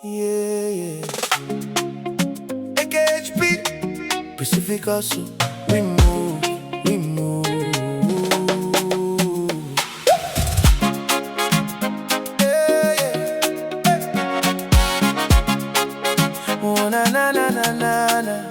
Yeah, yeah. AKHP Pacific Hustle. We move, we move. Yeah, yeah. Oh, na na na na na na.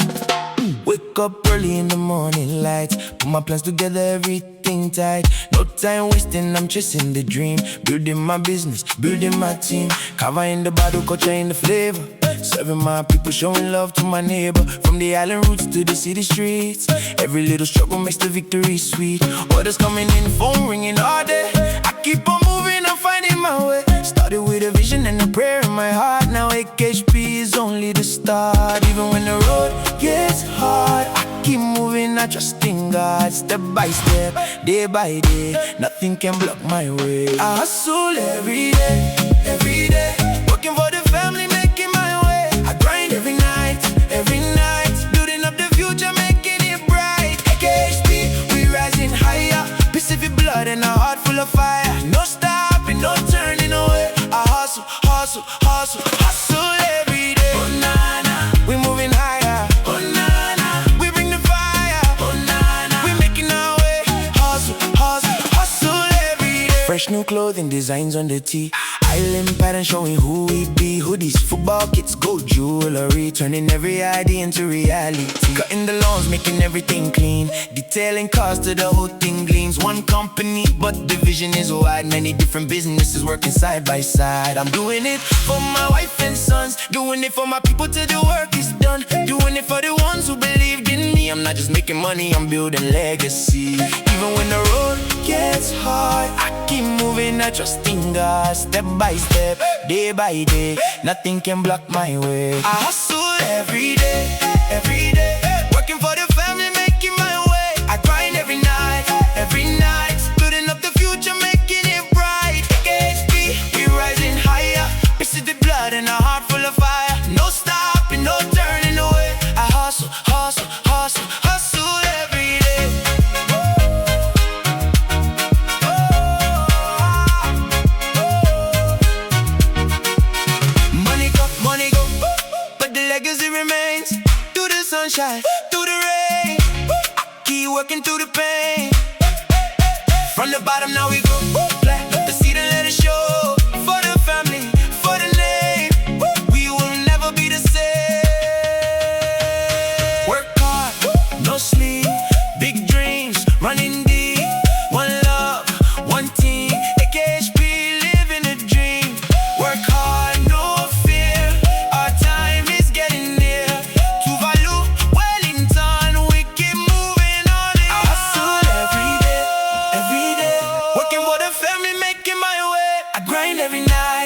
Wake up early in the morning light, put my plans together, everything tight. No time wasting, I'm chasing the dream. Building my business, building my team. Kava in the bottle, culture in the flavor. Serving my people, showing love to my neighbor. From the island roots to the city streets, every little struggle makes the victory sweet. Orders coming in, phone ringing all day. I keep on moving, I'm finding my way. Started with a vision and a prayer in my heart. Now AKHP is only the start. Even when the road gets hard, I keep moving, I trust in God. Step by step, day by day, nothing can block my way. I hustle every day, every day. Working for the family, making my way. I grind every night, building up the future, making it bright. AKHP, we rising higher. Pacific blood and a heart full of fire. No stopping, no turning away. I hustle, hustle, hustle, hustle every day. Oh na na, we moving higher. Oh na na, we bring the fire. Oh na na, we making our way. Hustle, hustle, hustle every day. Fresh new clothing, designs on the tee. Island pattern showing who we be. Hoodies, football kits, gold jewelry. Turning every idea into reality. Cutting the lawns, making everything clean. Detailing cars to the whole thing gleams. One company, but the vision is wide. Many different businesses working side by side. I'm doing it for my wife and sons. Doing it for my people till the work is done. Doing it for the ones who believed in me. I'm not just making money, I'm building legacy. Even when the road gets hard, I keep moving, I trust in God. Step by step, day by day, nothing can block my way. I hustle every day, working for the family, making my way. I grind every night, building up the future, making it bright. AKHP, we rising higher. Pacific blood and a heart full of fire. No stopping, no turning away. I hustle, hustle, hustle, hustle every day. Money go, but the legacy remains. Through the sunshine, through the rain, I keep working through the pain. From the bottom now we go, plant the seed and let it show. For the family, for the name, we will never be the same. Work hard, no sleep, big dreams, running deep. One love, one team, AKHP living a dream. Work hard, no fear, our time is getting near. To value, Wellington, we keep moving on it. I hustle every day, working for the family, making my way. I grind every night.